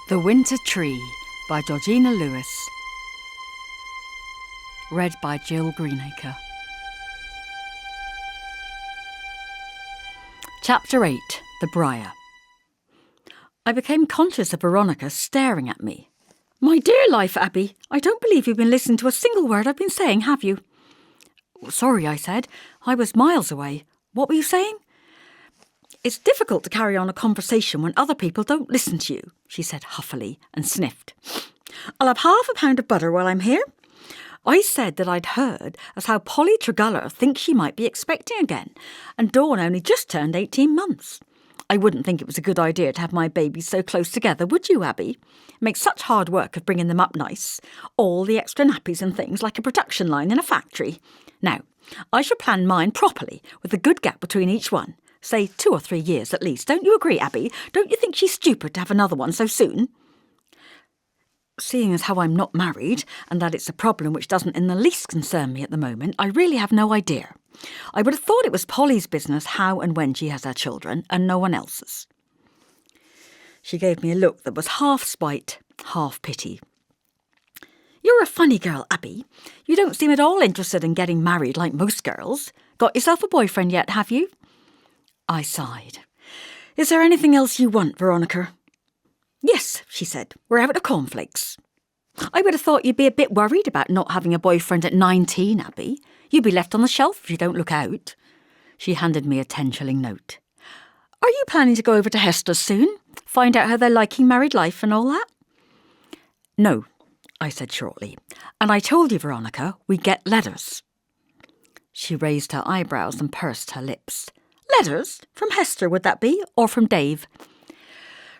The Winter Tree by Georgina Lewis. Read by Jill Greenacre. Chapter 8. The Briar. I became conscious of Veronica staring at me. "My dear life, Abby, I don't believe you've been listening to a single word I've been saying, have you?" "Sorry," I said. "I was miles away. What were you saying?" "It's difficult to carry on a conversation when other people don't listen to you," she said huffily and sniffed. "I'll have half a pound of butter while I'm here. I said that I'd heard as how Polly Treguller thinks she might be expecting again, and Dawn only just turned 18 months. I wouldn't think it was a good idea to have my babies so close together, would you, Abby? It makes such hard work of bringing them up nice. All the extra nappies and things like a production line in a factory. Now, I shall plan mine properly, with a good gap between each one. Say 2 or 3 years at least. Don't you agree, Abby? Don't you think she's stupid to have another one so soon?" Seeing as how I'm not married, and that it's a problem which doesn't in the least concern me at the moment, I really have no idea. I would have thought it was Polly's business how and when she has her children, and no one else's. She gave me a look that was half spite, half pity. "You're a funny girl, Abby. You don't seem at all interested in getting married like most girls. Got yourself a boyfriend yet, have you?" I sighed. "Is there anything else you want, Veronica?" "Yes," she said. "We're out of cornflakes." "I would have thought you'd be a bit worried about not having a boyfriend at 19, Abby. You'd be left on the shelf if you don't look out." She handed me a 10-shilling note. "Are you planning to go over to Hester's soon? Find out how they're liking married life and all that?" "No," I said shortly. "And I told you, Veronica, we get letters." She raised her eyebrows and pursed her lips. "Letters? From Hester, would that be? Or from Dave?"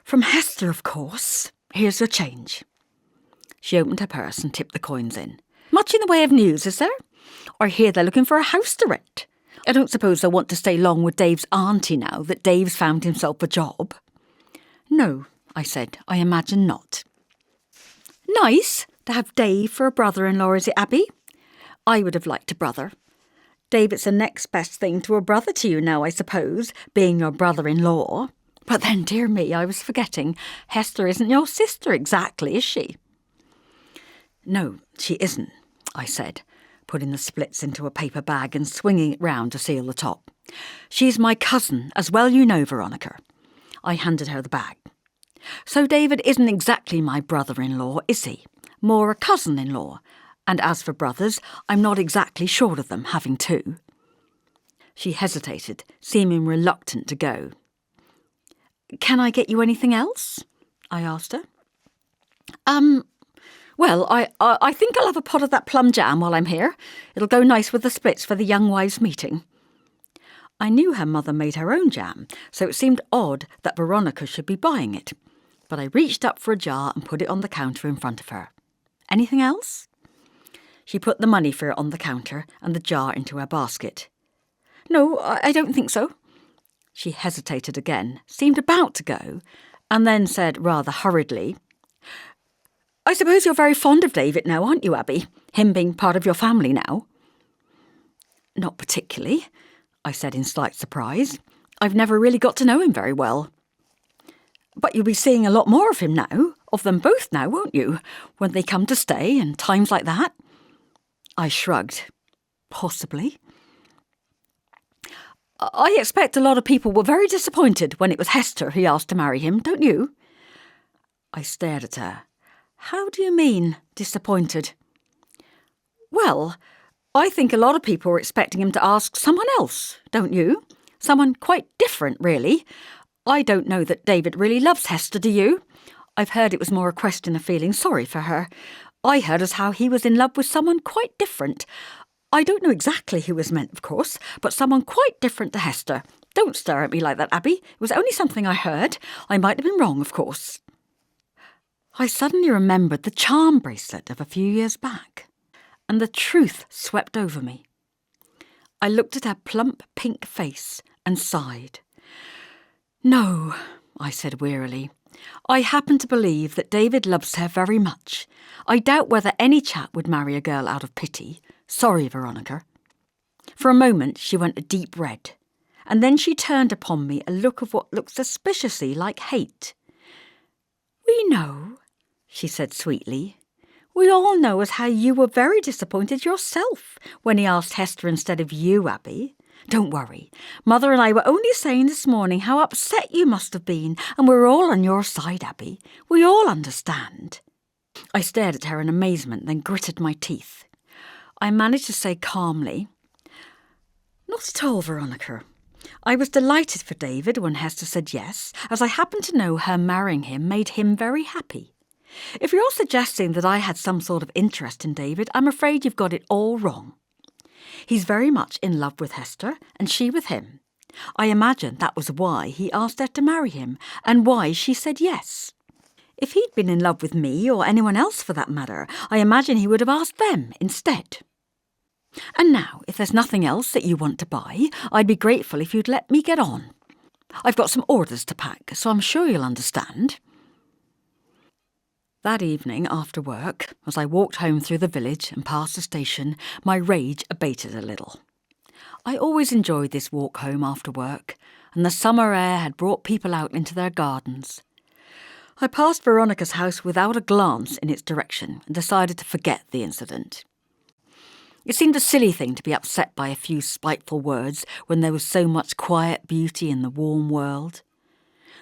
"From Hester, of course. Here's your change." She opened her purse and tipped the coins in. "Much in the way of news, is there? I hear they're looking for a house to rent. I don't suppose they'll want to stay long with Dave's auntie now that Dave's found himself a job." "No," I said. "I imagine not." "Nice to have Dave for a brother-in-law, is it, Abby? I would have liked a brother. David's the next best thing to a brother to you now, I suppose, being your brother-in-law. But then, dear me, I was forgetting, Hester isn't your sister exactly, is she?" "No, she isn't," I said, putting the splits into a paper bag and swinging it round to seal the top. "She's my cousin, as well you know, Veronica." I handed her the bag. "So David isn't exactly my brother-in-law, is he? More a cousin-in-law. And as for brothers, I'm not exactly short of them, having 2. She hesitated, seeming reluctant to go. "Can I get you anything else?" I asked her. Well, I think I'll have a pot of that plum jam while I'm here. It'll go nice with the splits for the young wives' meeting." I knew her mother made her own jam, so it seemed odd that Veronica should be buying it. But I reached up for a jar and put it on the counter in front of her. "Anything else?" She put the money for it on the counter and the jar into her basket. "No, I don't think so." She hesitated again, seemed about to go, and then said rather hurriedly, "I suppose you're very fond of David now, aren't you, Abby? Him being part of your family now?" "Not particularly," I said in slight surprise. "I've never really got to know him very well." "But you'll be seeing a lot more of him now, of them both now, won't you, when they come to stay and times like that?" I shrugged. "Possibly." "I expect a lot of people were very disappointed when it was Hester he asked to marry him, don't you?" I stared at her. "How do you mean, disappointed?" "Well, I think a lot of people were expecting him to ask someone else, don't you? Someone quite different, really. I don't know that David really loves Hester, do you? I've heard it was more a question of feeling sorry for her. I heard as how he was in love with someone quite different. I don't know exactly who was meant, of course, but someone quite different to Hester. Don't stare at me like that, Abby. It was only something I heard. I might have been wrong, of course." I suddenly remembered the charm bracelet of a few years back, and the truth swept over me. I looked at her plump pink face and sighed. "No," I said wearily. "I happen to believe that David loves her very much. I doubt whether any chap would marry a girl out of pity. Sorry, Veronica." For a moment she went a deep red, and then she turned upon me a look of what looked suspiciously like hate. "We know," she said sweetly. "We all know as how you were very disappointed yourself when he asked Hester instead of you, Abby. Don't worry. Mother and I were only saying this morning how upset you must have been, and we're all on your side, Abby. We all understand." I stared at her in amazement, then gritted my teeth. I managed to say calmly, "Not at all, Veronica. I was delighted for David when Hester said yes, as I happen to know her marrying him made him very happy. If you're suggesting that I had some sort of interest in David, I'm afraid you've got it all wrong. He's very much in love with Hester, and she with him. I imagine that was why he asked her to marry him, and why she said yes. If he'd been in love with me, or anyone else for that matter, I imagine he would have asked them instead. And now, if there's nothing else that you want to buy, I'd be grateful if you'd let me get on. I've got some orders to pack, so I'm sure you'll understand." That evening, after work, as I walked home through the village and past the station, my rage abated a little. I always enjoyed this walk home after work, and the summer air had brought people out into their gardens. I passed Veronica's house without a glance in its direction and decided to forget the incident. It seemed a silly thing to be upset by a few spiteful words when there was so much quiet beauty in the warm world.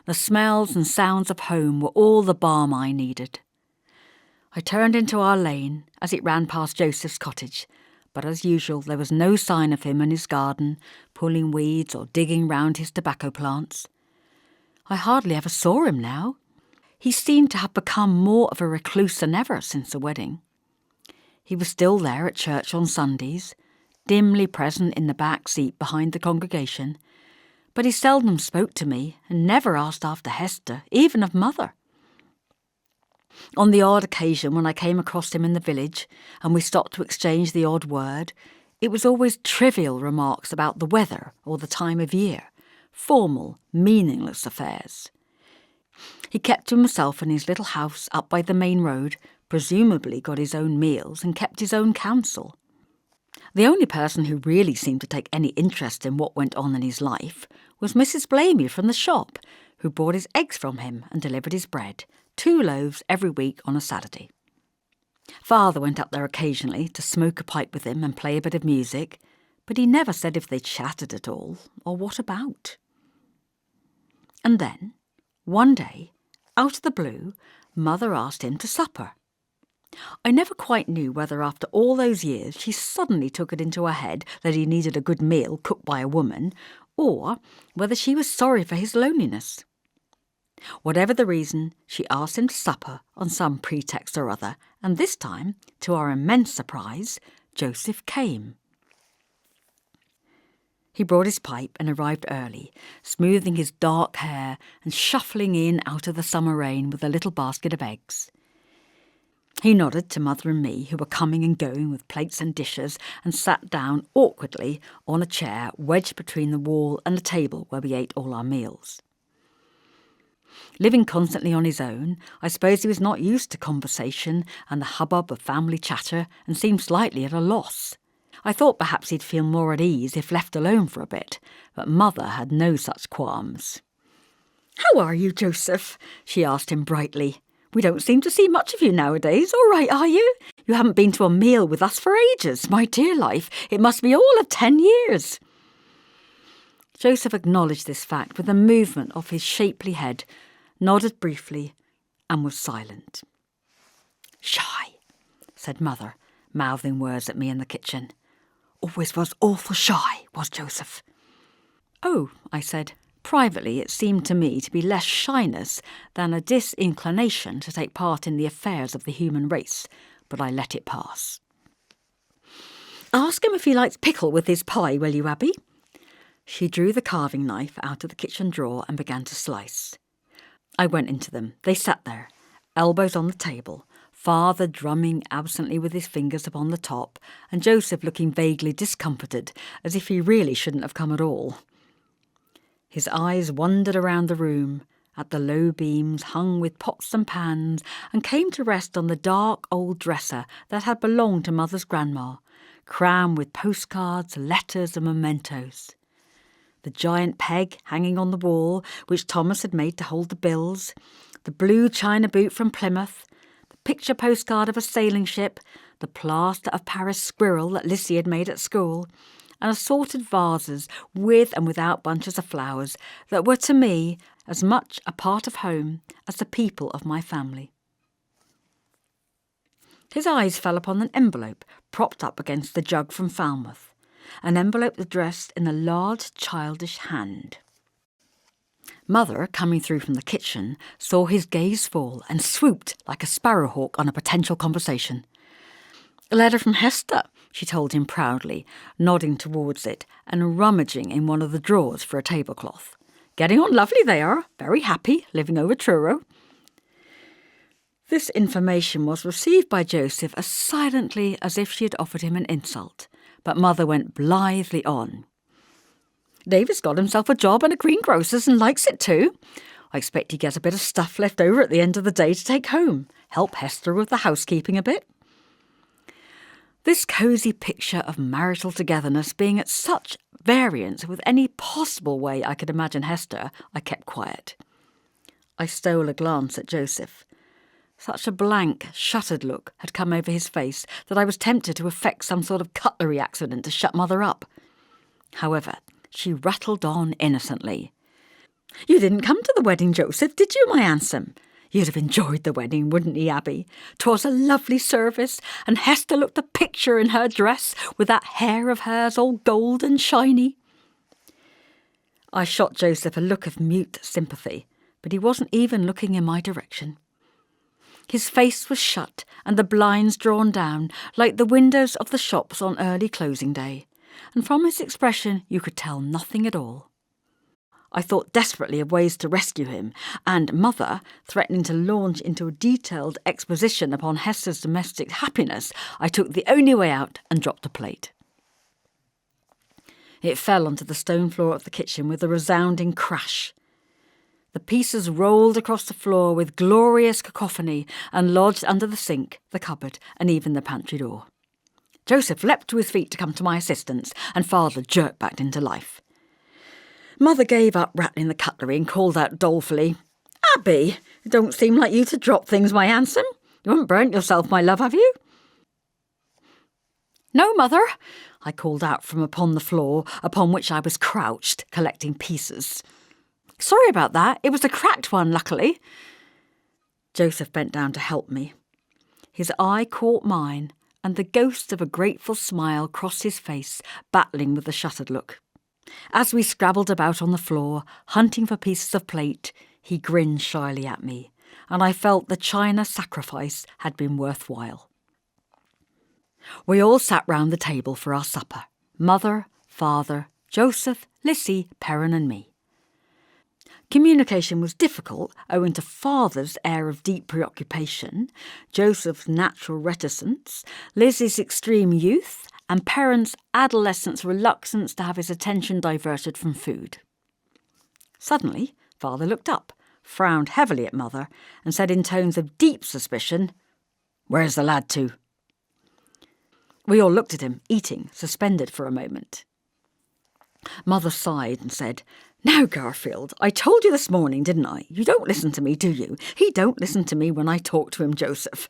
The smells and sounds of home were all the balm I needed. I turned into our lane as it ran past Joseph's cottage, but as usual there was no sign of him in his garden, pulling weeds or digging round his tobacco plants. I hardly ever saw him now. He seemed to have become more of a recluse than ever since the wedding. He was still there at church on Sundays, dimly present in the back seat behind the congregation, but he seldom spoke to me and never asked after Hester, even of Mother. On the odd occasion when I came across him in the village and we stopped to exchange the odd word, it was always trivial remarks about the weather or the time of year, formal, meaningless affairs. He kept to himself in his little house up by the main road, presumably got his own meals and kept his own counsel. The only person who really seemed to take any interest in what went on in his life was Mrs. Blamey from the shop, who bought his eggs from him and delivered his bread, 2 loaves every week on a Saturday. Father went up there occasionally to smoke a pipe with him and play a bit of music, but he never said if they chatted at all, or what about. And then, one day, out of the blue, Mother asked him to supper. I never quite knew whether after all those years she suddenly took it into her head that he needed a good meal cooked by a woman, or whether she was sorry for his loneliness. Whatever the reason, she asked him to supper on some pretext or other, and this time, to our immense surprise, Joseph came. He brought his pipe and arrived early, smoothing his dark hair and shuffling in out of the summer rain with a little basket of eggs. He nodded to Mother and me, who were coming and going with plates and dishes, and sat down awkwardly on a chair wedged between the wall and the table where we ate all our meals. Living constantly on his own, I suppose he was not used to conversation and the hubbub of family chatter and seemed slightly at a loss. I thought perhaps he'd feel more at ease if left alone for a bit, but Mother had no such qualms. "How are you, Joseph?" she asked him brightly. "We don't seem to see much of you nowadays. All right, are you? You haven't been to a meal with us for ages. My dear life, it must be all of 10 years. Joseph acknowledged this fact with a movement of his shapely head, nodded briefly, and was silent. "Shy," said Mother, mouthing words at me in the kitchen. "Always was awful shy, was Joseph." "Oh," I said. Privately, it seemed to me to be less shyness than a disinclination to take part in the affairs of the human race, but I let it pass. "Ask him if he likes pickle with his pie, will you, Abby?" She drew the carving knife out of the kitchen drawer and began to slice. I went into them. They sat there, elbows on the table, Father drumming absently with his fingers upon the top, and Joseph looking vaguely discomfited, as if he really shouldn't have come at all. His eyes wandered around the room, at the low beams hung with pots and pans, and came to rest on the dark old dresser that had belonged to Mother's grandma, crammed with postcards, letters and mementos. The giant peg hanging on the wall, which Thomas had made to hold the bills, the blue china boot from Plymouth, the picture postcard of a sailing ship, the plaster of Paris squirrel that Lissy had made at school, and assorted vases with and without bunches of flowers that were to me as much a part of home as the people of my family. His eyes fell upon an envelope propped up against the jug from Falmouth, an envelope addressed in a large childish hand. Mother, coming through from the kitchen, saw his gaze fall and swooped like a sparrowhawk on a potential conversation. "A letter from Hester," she told him proudly, nodding towards it and rummaging in one of the drawers for a tablecloth. "Getting on lovely they are, very happy, living over Truro." This information was received by Joseph as silently as if she had offered him an insult, but Mother went blithely on. "David's got himself a job in a greengrocer's and likes it too. I expect he gets a bit of stuff left over at the end of the day to take home, help Hester with the housekeeping a bit." This cosy picture of marital togetherness being at such variance with any possible way I could imagine Hester, I kept quiet. I stole a glance at Joseph. Such a blank, shuttered look had come over his face that I was tempted to effect some sort of cutlery accident to shut Mother up. However, she rattled on innocently. "You didn't come to the wedding, Joseph, did you, my handsome? You'd have enjoyed the wedding, wouldn't ye, Abby? 'Twas a lovely service, and Hester looked a picture in her dress, with that hair of hers all gold and shiny." I shot Joseph a look of mute sympathy, but he wasn't even looking in my direction. His face was shut and the blinds drawn down, like the windows of the shops on early closing day, and from his expression you could tell nothing at all. I thought desperately of ways to rescue him, and Mother, threatening to launch into a detailed exposition upon Hester's domestic happiness, I took the only way out and dropped a plate. It fell onto the stone floor of the kitchen with a resounding crash. The pieces rolled across the floor with glorious cacophony and lodged under the sink, the cupboard, and even the pantry door. Joseph leapt to his feet to come to my assistance, and Father jerked back into life. Mother gave up rattling the cutlery and called out dolefully, "Abby, it don't seem like you to drop things, my handsome. You haven't burnt yourself, my love, have you?" "No, Mother," I called out from upon the floor, upon which I was crouched, collecting pieces. "Sorry about that. It was a cracked one, luckily." Joseph bent down to help me. His eye caught mine, and the ghost of a grateful smile crossed his face, battling with the shuttered look. As we scrabbled about on the floor, hunting for pieces of plate, he grinned shyly at me, and I felt the china sacrifice had been worthwhile. We all sat round the table for our supper. Mother, Father, Joseph, Lissy, Perrin and me. Communication was difficult owing to Father's air of deep preoccupation, Joseph's natural reticence, Lizzie's extreme youth, and Perrin's adolescent's reluctance to have his attention diverted from food. Suddenly, Father looked up, frowned heavily at Mother, and said in tones of deep suspicion, "Where's the lad to?" We all looked at him, eating, suspended for a moment. Mother sighed and said, "Now, Garfield, I told you this morning, didn't I? You don't listen to me, do you? He don't listen to me when I talk to him, Joseph.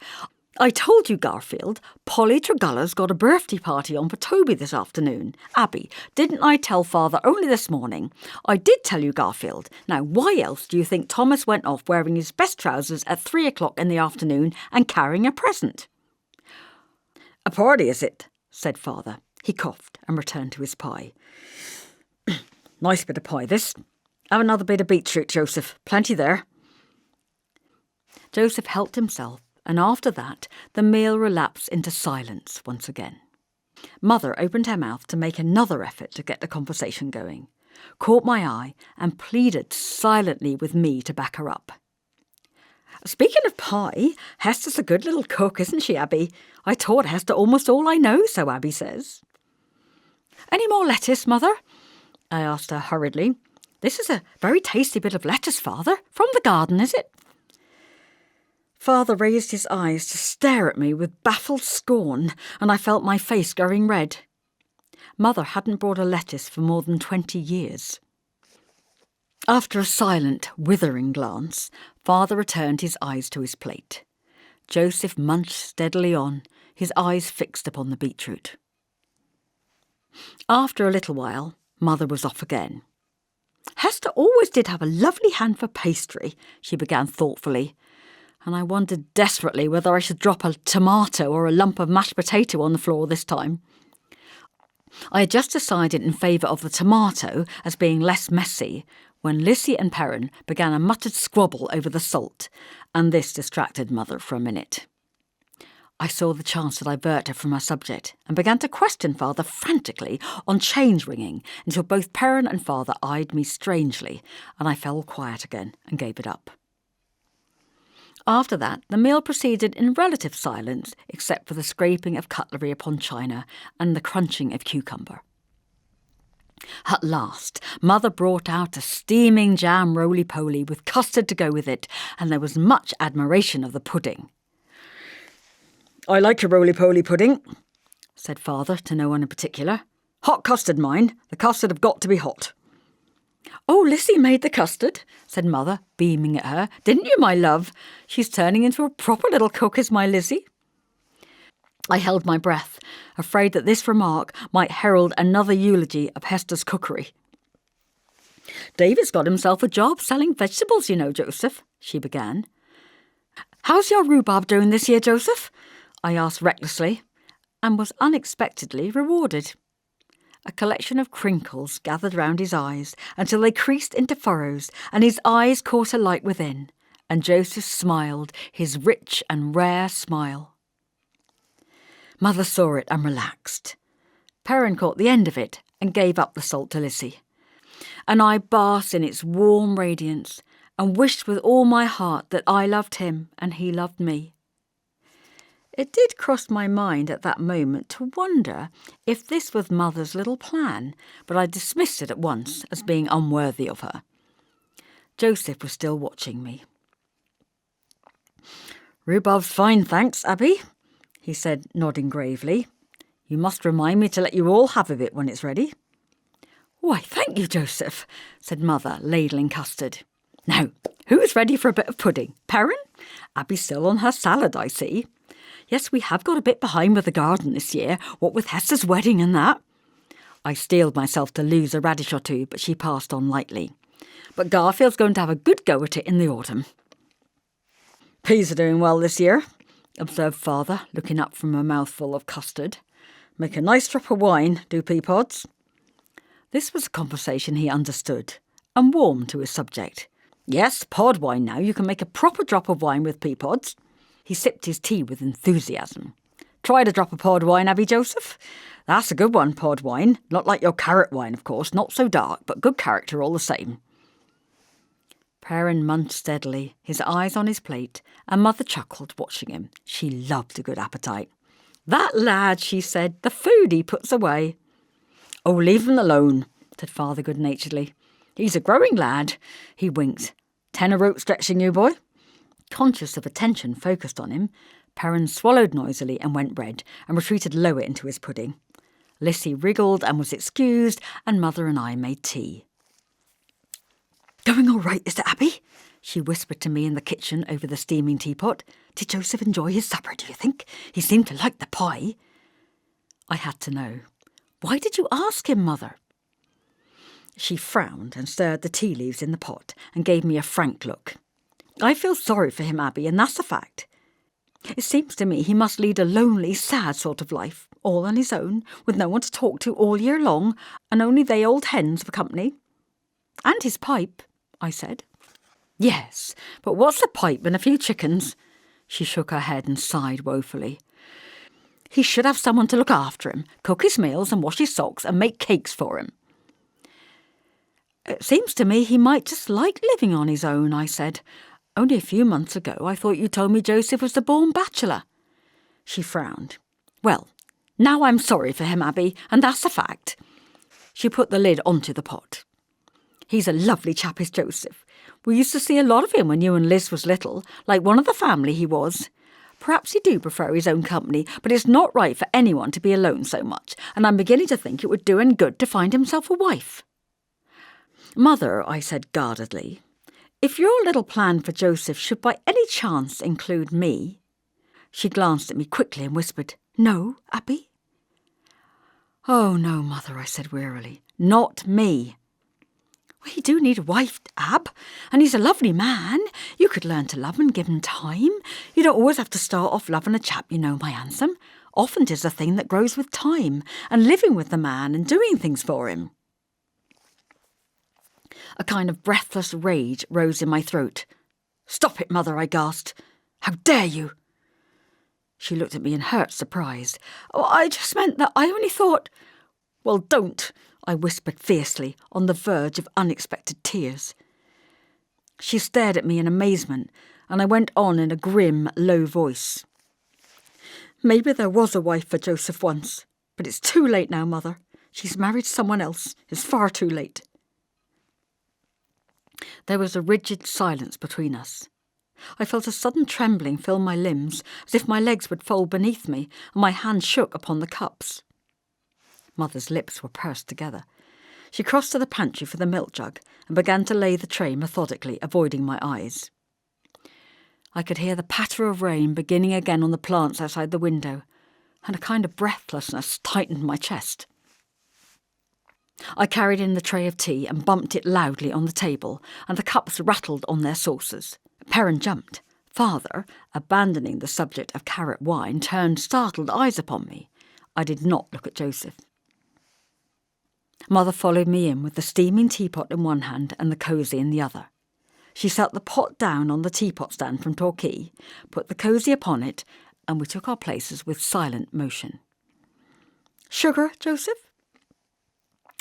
I told you, Garfield, Polly Tregulla's got a birthday party on for Toby this afternoon. Abby, didn't I tell Father only this morning? I did tell you, Garfield. Now, why else do you think Thomas went off wearing his best trousers at 3 o'clock in the afternoon and carrying a present?" "A party, is it?" said Father. He coughed and returned to his pie. "Nice bit of pie, this. Have another bit of beetroot, Joseph. Plenty there." Joseph helped himself, and after that the meal relapsed into silence once again. Mother opened her mouth to make another effort to get the conversation going, caught my eye, and pleaded silently with me to back her up. "Speaking of pie, Hester's a good little cook, isn't she, Abby? I taught Hester almost all I know, so Abby says." "Any more lettuce, Mother?" I asked her hurriedly. "This is a very tasty bit of lettuce, Father. From the garden, is it?" Father raised his eyes to stare at me with baffled scorn, and I felt my face going red. Mother hadn't brought a lettuce for more than 20 years. After a silent, withering glance, Father returned his eyes to his plate. Joseph munched steadily on, his eyes fixed upon the beetroot. After a little while, Mother was off again. Hester always did have a lovely hand for pastry, she began thoughtfully, and I wondered desperately whether I should drop a tomato or a lump of mashed potato on the floor this time. I had just decided in favour of the tomato as being less messy when Lissy and Perrin began a muttered squabble over the salt, and this distracted Mother for a minute. I saw the chance to divert her from her subject and began to question Father frantically on change ringing until both Perrin and Father eyed me strangely, and I fell quiet again and gave it up. After that, the meal proceeded in relative silence except for the scraping of cutlery upon china and the crunching of cucumber. At last, Mother brought out a steaming jam roly-poly with custard to go with it, and there was much admiration of the pudding. "I like your roly-poly pudding," said Father to no one in particular. "Hot custard, mind. The custard have got to be hot." "Oh, Lissy made the custard," said Mother, beaming at her. "Didn't you, my love? She's turning into a proper little cook, is my Lizzie." I held my breath, afraid that this remark might herald another eulogy of Hester's cookery. "David's got himself a job selling vegetables, you know, Joseph," she began. "How's your rhubarb doing this year, Joseph?" I asked recklessly, and was unexpectedly rewarded. A collection of crinkles gathered round his eyes until they creased into furrows, and his eyes caught a light within, and Joseph smiled his rich and rare smile. Mother saw it and relaxed. Perrin caught the end of it and gave up the salt to Lissy, and I basked in its warm radiance and wished with all my heart that I loved him and he loved me. It did cross my mind at that moment to wonder if this was Mother's little plan, but I dismissed it at once as being unworthy of her. Joseph was still watching me. "Rhubarb's fine, thanks, Abby," he said, nodding gravely. "You must remind me to let you all have a bit when it's ready." "Why, thank you, Joseph," said Mother, ladling custard. "Now, who is ready for a bit of pudding? Perrin? Abby's still on her salad, I see. Yes, we have got a bit behind with the garden this year, what with Hester's wedding and that." I steeled myself to lose a radish or two, but she passed on lightly. "But Garfield's going to have a good go at it in the autumn." "Peas are doing well this year," observed Father, looking up from a mouthful of custard. "Make a nice drop of wine, do pea pods." This was a conversation he understood, and warmed to his subject. "Yes, pod wine now. You can make a proper drop of wine with pea pods." He sipped his tea with enthusiasm. "Tried a drop of pod wine, have you, Joseph? That's a good one, pod wine. Not like your carrot wine, of course, not so dark, but good character all the same." Perrin munched steadily, his eyes on his plate, and Mother chuckled, watching him. She loved a good appetite. "That lad," she said, "the food he puts away." "Oh, leave him alone," said Father good-naturedly. "He's a growing lad." He winked. "10 a rope stretching, you boy?" Conscious of attention focused on him, Perrin swallowed noisily and went red, and retreated lower into his pudding. Lissy wriggled and was excused, and Mother and I made tea. "Going all right, Mr. Abbey?" she whispered to me in the kitchen over the steaming teapot. "Did Joseph enjoy his supper, do you think? He seemed to like the pie." I had to know. "Why did you ask him, Mother?" She frowned and stirred the tea leaves in the pot and gave me a frank look. "I feel sorry for him, Abby, and that's a fact. It seems to me he must lead a lonely, sad sort of life, all on his own, with no one to talk to all year long, and only they old hens for company." "And his pipe," I said. "Yes, but what's a pipe and a few chickens?" She shook her head and sighed woefully. "He should have someone to look after him, cook his meals and wash his socks and make cakes for him." "It seems to me he might just like living on his own," I said. "Only a few months ago I thought you told me Joseph was the born bachelor." She frowned. "Well, now I'm sorry for him, Abby, and that's a fact." She put the lid onto the pot. "He's a lovely chap, is Joseph. We used to see a lot of him when you and Liz was little, like one of the family he was. Perhaps he do prefer his own company, but it's not right for anyone to be alone so much, and I'm beginning to think it would do him good to find himself a wife." Mother, I said guardedly, if your little plan for Joseph should by any chance include me. She glanced at me quickly and whispered, No, Abby? Oh, no, Mother, I said wearily. Not me. Well, you do need a wife, Ab, and he's a lovely man. You could learn to love and give him time. You don't always have to start off loving a chap, you know, my handsome. Often 'tis a thing that grows with time, and living with the man and doing things for him. A kind of breathless rage rose in my throat. Stop it, Mother, I gasped. How dare you? She looked at me in hurt surprise. Oh, I just meant that I only thought... Well, don't, I whispered fiercely, on the verge of unexpected tears. She stared at me in amazement, and I went on in a grim, low voice. Maybe there was a wife for Joseph once, but it's too late now, Mother. She's married someone else. It's far too late. There was a rigid silence between us. I felt a sudden trembling fill my limbs, as if my legs would fold beneath me, and my hand shook upon the cups. Mother's lips were pursed together. She crossed to the pantry for the milk jug and began to lay the tray methodically, avoiding my eyes. I could hear the patter of rain beginning again on the plants outside the window, and a kind of breathlessness tightened my chest. I carried in the tray of tea and bumped it loudly on the table, and the cups rattled on their saucers. Perrin jumped. Father, abandoning the subject of carrot wine, turned startled eyes upon me. I did not look at Joseph. Mother followed me in with the steaming teapot in one hand and the cosy in the other. She set the pot down on the teapot stand from Torquay, put the cosy upon it, and we took our places with silent motion. Sugar, Joseph?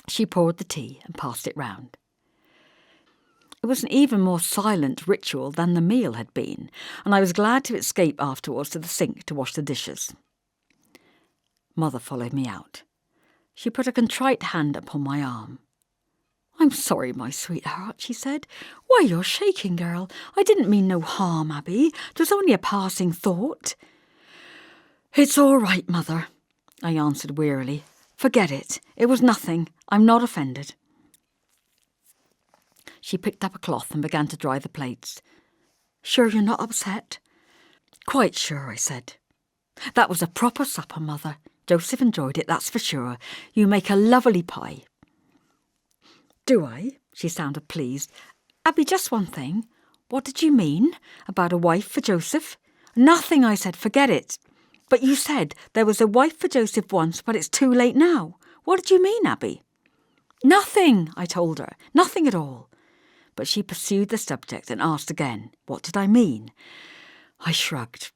She poured the tea and passed it round. It was an even more silent ritual than the meal had been, and I was glad to escape afterwards to the sink to wash the dishes. Mother followed me out. She put a contrite hand upon my arm. I'm sorry, my sweetheart, she said. Why, you're shaking, girl. I didn't mean no harm, Abby. It was only a passing thought. It's all right, Mother, I answered wearily. Forget it. It was nothing. I'm not offended. She picked up a cloth and began to dry the plates. Sure you're not upset? Quite sure, I said. That was a proper supper, Mother. Joseph enjoyed it, that's for sure. You make a lovely pie. Do I? She sounded pleased. Abby, just one thing. What did you mean? About a wife for Joseph? Nothing, I said. Forget it. But you said there was a wife for Joseph once, but it's too late now. What did you mean, Abby? Nothing, I told her. Nothing at all. But she pursued the subject and asked again, what did I mean? I shrugged.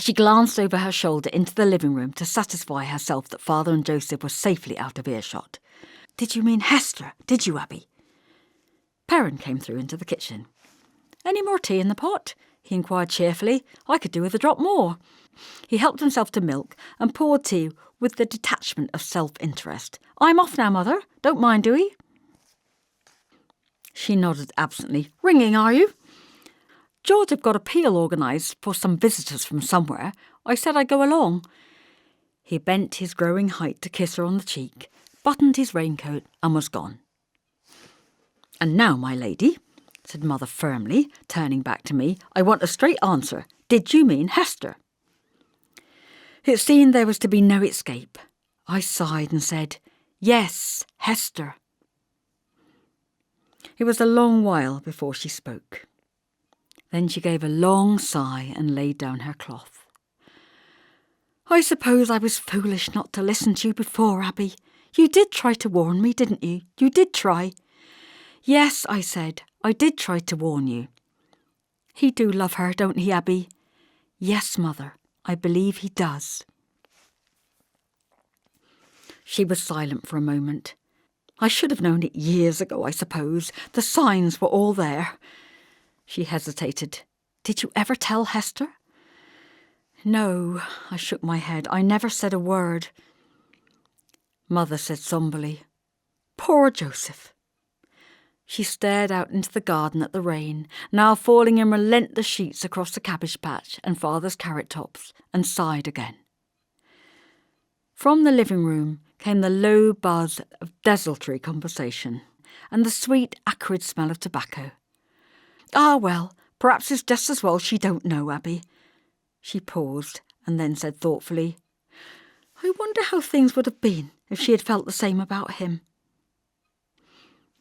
She glanced over her shoulder into the living room to satisfy herself that Father and Joseph were safely out of earshot. Did you mean Hester? Did you, Abby? Perrin came through into the kitchen. Any more tea in the pot? He inquired cheerfully. I could do with a drop more. He helped himself to milk and poured tea with the detachment of self-interest. I'm off now, Mother. Don't mind, do we? She nodded absently. Ringing, are you? George have got a peal organised for some visitors from somewhere. I said I'd go along. He bent his growing height to kiss her on the cheek, buttoned his raincoat and was gone. And now, my lady, said Mother firmly, turning back to me, I want a straight answer. Did you mean Hester? It seemed there was to be no escape. I sighed and said, Yes, Hester. It was a long while before she spoke. Then she gave a long sigh and laid down her cloth. I suppose I was foolish not to listen to you before, Abby. You did try to warn me, didn't you? You did try. Yes, I said, I did try to warn you. He do love her, don't he, Abby? Yes, Mother, I believe he does. She was silent for a moment. I should have known it years ago, I suppose. The signs were all there. She hesitated. Did you ever tell Hester? No, I shook my head. I never said a word. Mother said somberly, Poor Joseph. She stared out into the garden at the rain, now falling in relentless sheets across the cabbage patch and Father's carrot tops, and sighed again. From the living room came the low buzz of desultory conversation. and the sweet, acrid smell of tobacco. Ah, well, perhaps it's just as well she don't know, Abby. She paused and then said thoughtfully, I wonder how things would have been if she had felt the same about him.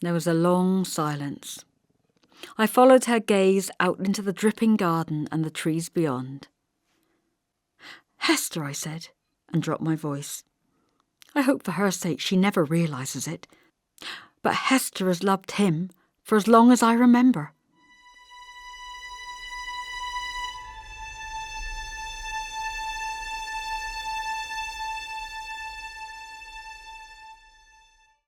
There was a long silence. I followed her gaze out into the dripping garden and the trees beyond. Hester, I said, and dropped my voice. I hope for her sake she never realises it. But Hester has loved him for as long as I remember.